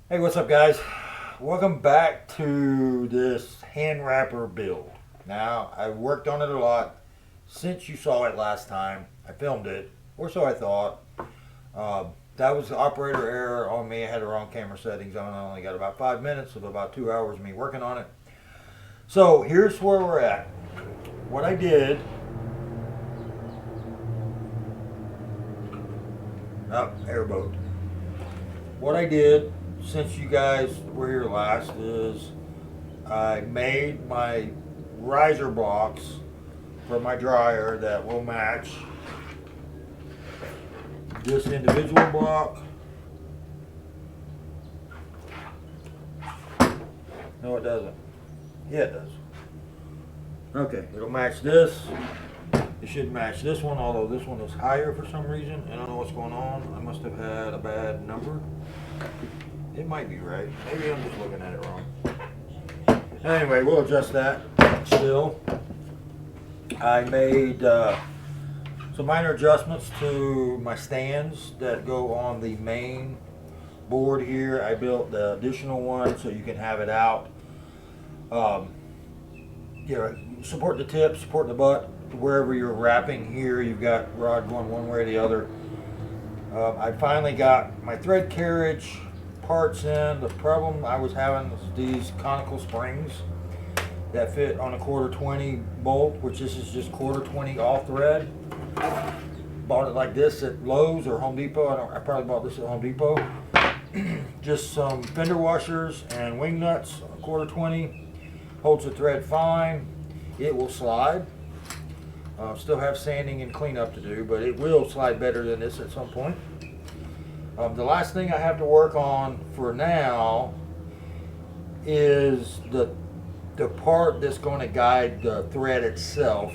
Hey, what's up, guys? Welcome back to this hand wrapper build. Now, I've worked on it a lot since you saw it last time. I filmed it, or so I thought. That was operator error on me. I had the wrong camera settings on. I only got about 5 minutes of about 2 hours of me working on it. So, here's where we're at. What I did. Oh, airboat. What I did since you guys were here last is I made my riser blocks for my dryer that will match this individual block. No, it doesn't. Yeah, it does. Okay, it'll match this. It should match this one, although this one is higher for some reason. I don't know what's going on. I must have had a bad number. It might be right. Maybe I'm just looking at it wrong. Anyway, we'll adjust that. Still, I made some minor adjustments to my stands that go on the main board here. I built the additional one so you can have it out. Support the tip, support the butt. Wherever you're wrapping here, you've got rod going one way or the other. I finally got my thread carriage parts in. The problem I was having was these conical springs that fit on a 1/4 20 bolt, which this is just 1/4 20 all thread. Bought it like this at Lowe's or Home Depot. I probably bought this at Home Depot. Just some fender washers and wing nuts, 1/4 20. Holds the thread fine. It will slide. Still have sanding and cleanup to do, but it will slide better than this at some point. The last thing I have to work on for now is the part that's going to guide the thread itself,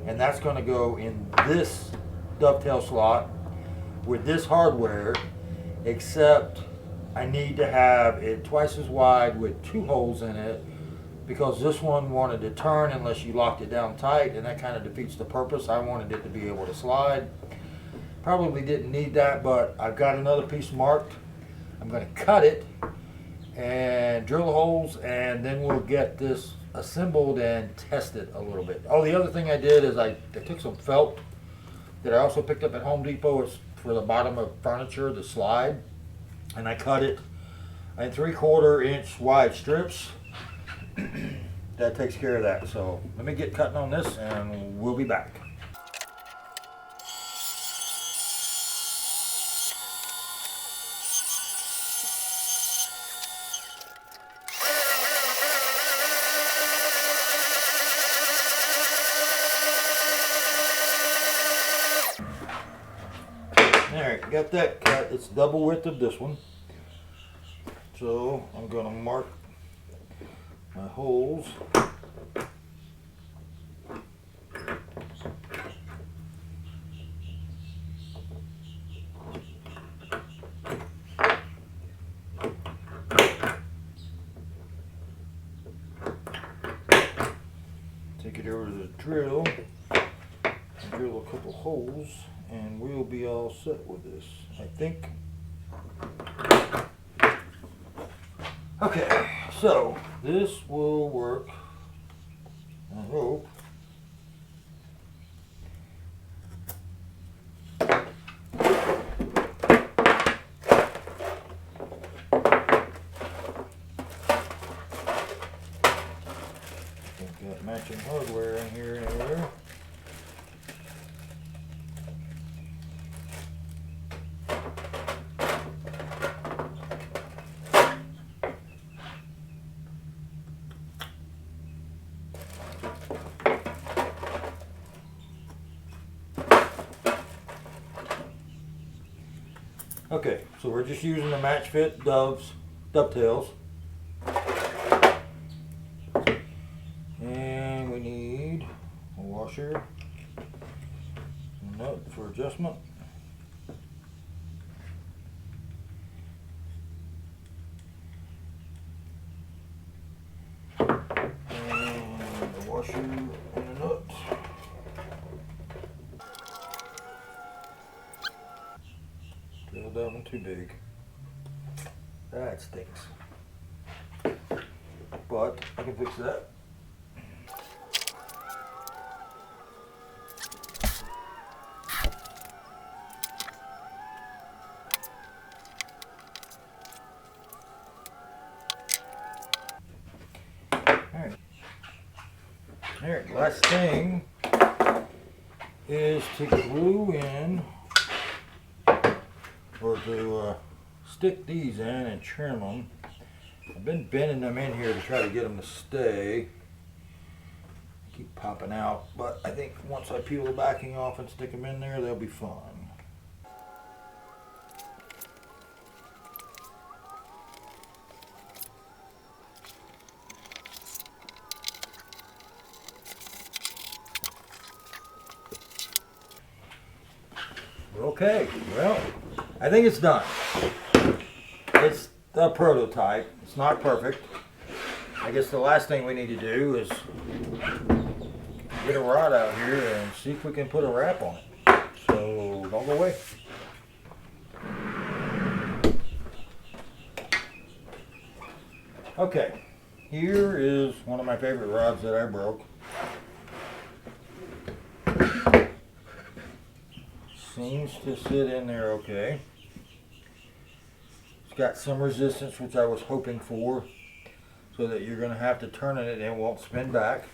and that's going to go in this dovetail slot with this hardware, except I need to have it twice as wide with 2 holes in it, because this one wanted to turn unless you locked it down tight, and that kind of defeats the purpose. I wanted it to be able to slide. Probably didn't need that, but I've got another piece marked. I'm going to cut it and drill the holes, and then we'll get this assembled and test it a little bit. Oh, the other thing I did is I took some felt that I also picked up at Home Depot. It's for the bottom of furniture, the slide, and I cut it in 3/4 inch wide strips. That takes care of that. So let me get cutting on this and we'll be back. Alright, got that cut. It's double width of this one. So I'm going to mark my holes. Take it over to the drill and drill a couple holes, and we'll be all set with this, I think. Okay, so this will work, I hope. Got matching hardware in here anywhere. Okay, so we're just using the match fit dovetails. And we need a washer, a nut for adjustment. And a washer and a nut. Drilled that one too big. That stinks. But I can fix that. Alright, last thing is to glue in, or to stick these in and trim them. I've been bending them in here to try to get them to stay. Keep popping out, but I think once I peel the backing off and stick them in there, they'll be fine. Okay, well, I think it's done. It's the prototype. It's not perfect. I guess the last thing we need to do is get a rod out here and see if we can put a wrap on it. So don't go away. Okay, here is one of my favorite rods that I broke. Seems to sit in there okay. It's got some resistance, which I was hoping for, so that you're going to have to turn it and it won't spin back.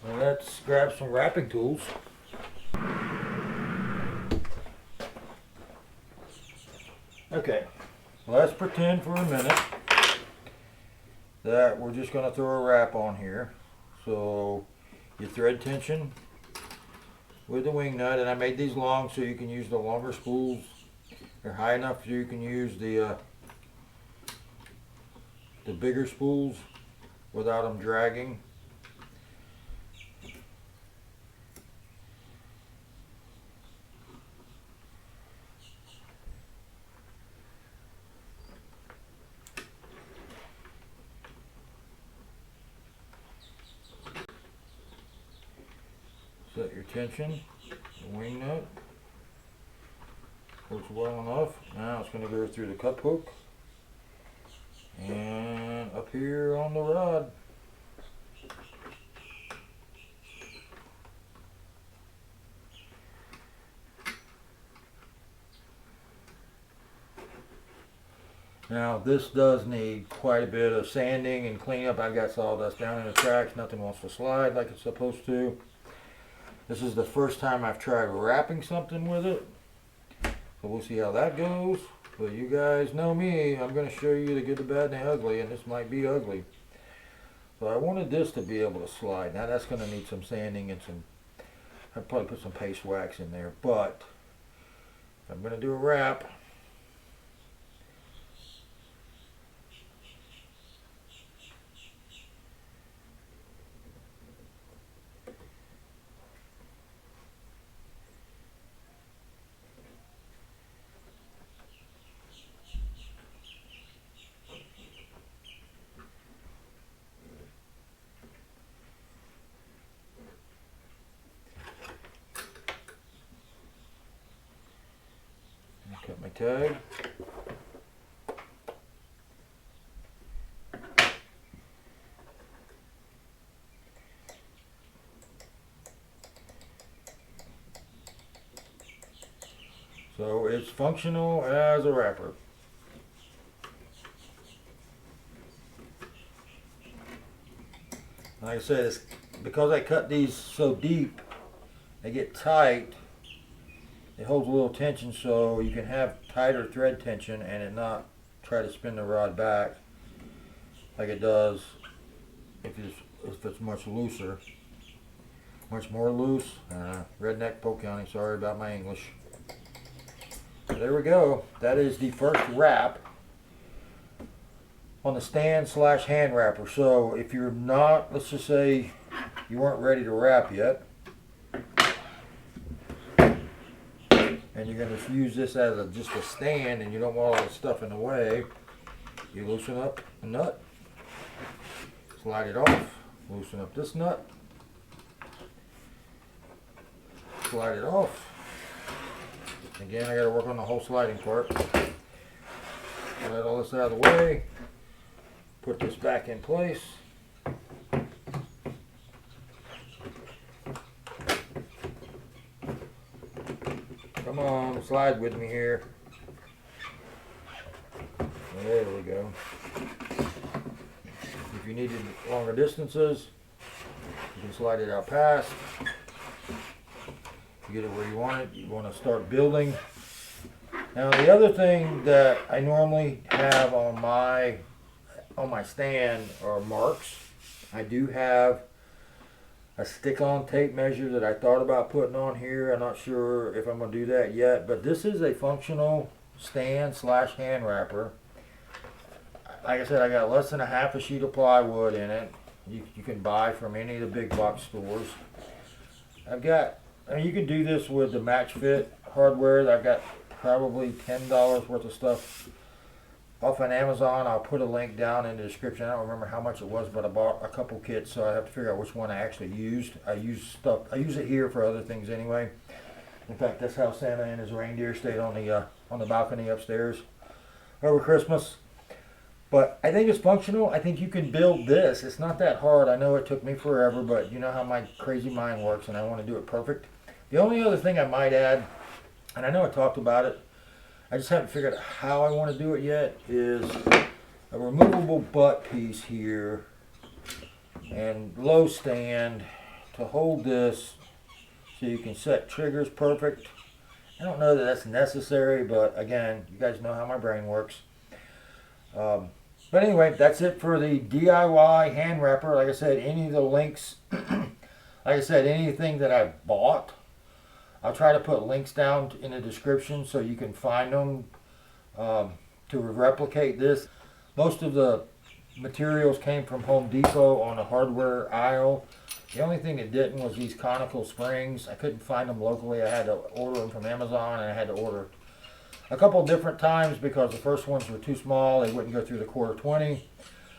So let's grab some wrapping tools. Okay, let's pretend for a minute that we're just going to throw a wrap on here. So your thread tension with the wing nut, and I made these long so you can use the longer spools. They're high enough so you can use the bigger spools without them dragging. Set your tension, the wing nut works well enough. Now it's going to go through the cut hook and up here on the rod. Now this does need quite a bit of sanding and cleanup. I've got sawdust down in the tracks. Nothing wants to slide like it's supposed to. This is the first time I've tried wrapping something with it. So we'll see how that goes. But you guys know me. I'm going to show you the good, the bad, and the ugly. And this might be ugly. So I wanted this to be able to slide. Now that's going to need some sanding and some... I'll probably put some paste wax in there. But if I'm going to do a wrap... Cut my tag. So it's functional as a wrapper. Like I said, it's because I cut these so deep, they get tight. It holds a little tension so you can have tighter thread tension and it not try to spin the rod back like it does if it's much looser. Much more loose. Redneck Polk County, sorry about my English. There we go. That is the first wrap on the stand / hand wrapper. So if you're not, let's just say you weren't ready to wrap yet, and you're going to use this as just a stand and you don't want all the stuff in the way, you loosen up the nut, slide it off, loosen up this nut, slide it off. Again, I got to work on the whole sliding part. Let all this out of the way. Put this back in place. Come on, slide with me here. There we go. If you needed longer distances, you can slide it out past. You get it where you want it. You want to start building. Now the other thing that I normally have on my stand are marks. I do have a stick-on tape measure that I thought about putting on here. I'm not sure if I'm going to do that yet, but this is a functional stand / hand wrapper. Like I said, I got less than a half a sheet of plywood in it. You can buy from any of the big box stores. You can do this with the Match Fit hardware. I've got probably $10 worth of stuff off on Amazon. I'll put a link down in the description. I don't remember how much it was, but I bought a couple kits, so I have to figure out which one I actually used. I use it here for other things anyway. In fact, that's how Santa and his reindeer stayed on the balcony upstairs over Christmas. But I think it's functional. I think you can build this. It's not that hard. I know it took me forever, but you know how my crazy mind works, and I want to do it perfect. The only other thing I might add, and I know I talked about it, I just haven't figured out how I want to do it yet, is a removable butt piece here and low stand to hold this so you can set triggers perfect. I don't know that that's necessary, but again, you guys know how my brain works. But anyway, that's it for the DIY hand wrapper. Like I said, any of the links, like I said, anything that I bought, I'll try to put links down in the description so you can find them to replicate this. Most of the materials came from Home Depot on the hardware aisle. The only thing that didn't was these conical springs. I couldn't find them locally. I had to order them from Amazon, and I had to order a couple different times because the first ones were too small. They wouldn't go through the quarter 20.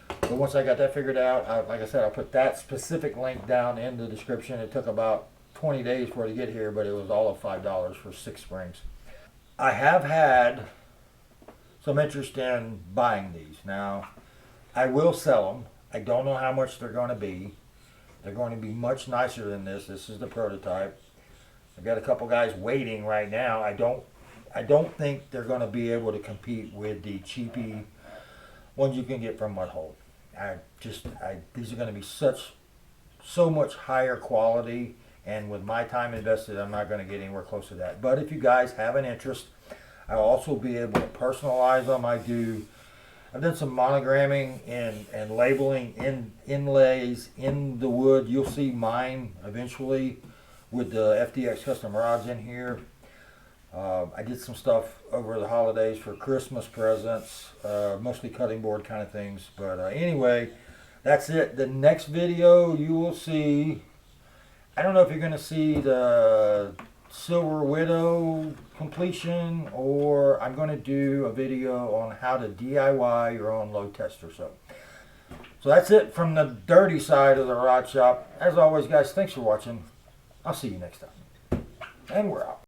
But once I got that figured out, like I said, I put that specific link down in the description. It took about 20 days for it to get here, but it was all of $5 for 6 springs. I have had some interest in buying these. Now, I will sell them. I don't know how much they're going to be. They're going to be much nicer than this. This is the prototype. I've got a couple guys waiting right now. I don't think they're going to be able to compete with the cheapy ones you can get from Mudhole. These are going to be so much higher quality, and with my time invested, I'm not going to get anywhere close to that. But if you guys have an interest, I'll also be able to personalize them. I've done some monogramming and labeling inlays in the wood. You'll see mine eventually with the FDX custom rods in here. I did some stuff over the holidays for Christmas presents, mostly cutting board kind of things. But anyway, that's it. The next video you will see, I don't know if you're going to see the Silver Widow completion, or I'm going to do a video on how to DIY your own load tester. So that's it from the dirty side of the rod shop. As always, guys, thanks for watching. I'll see you next time. And we're out.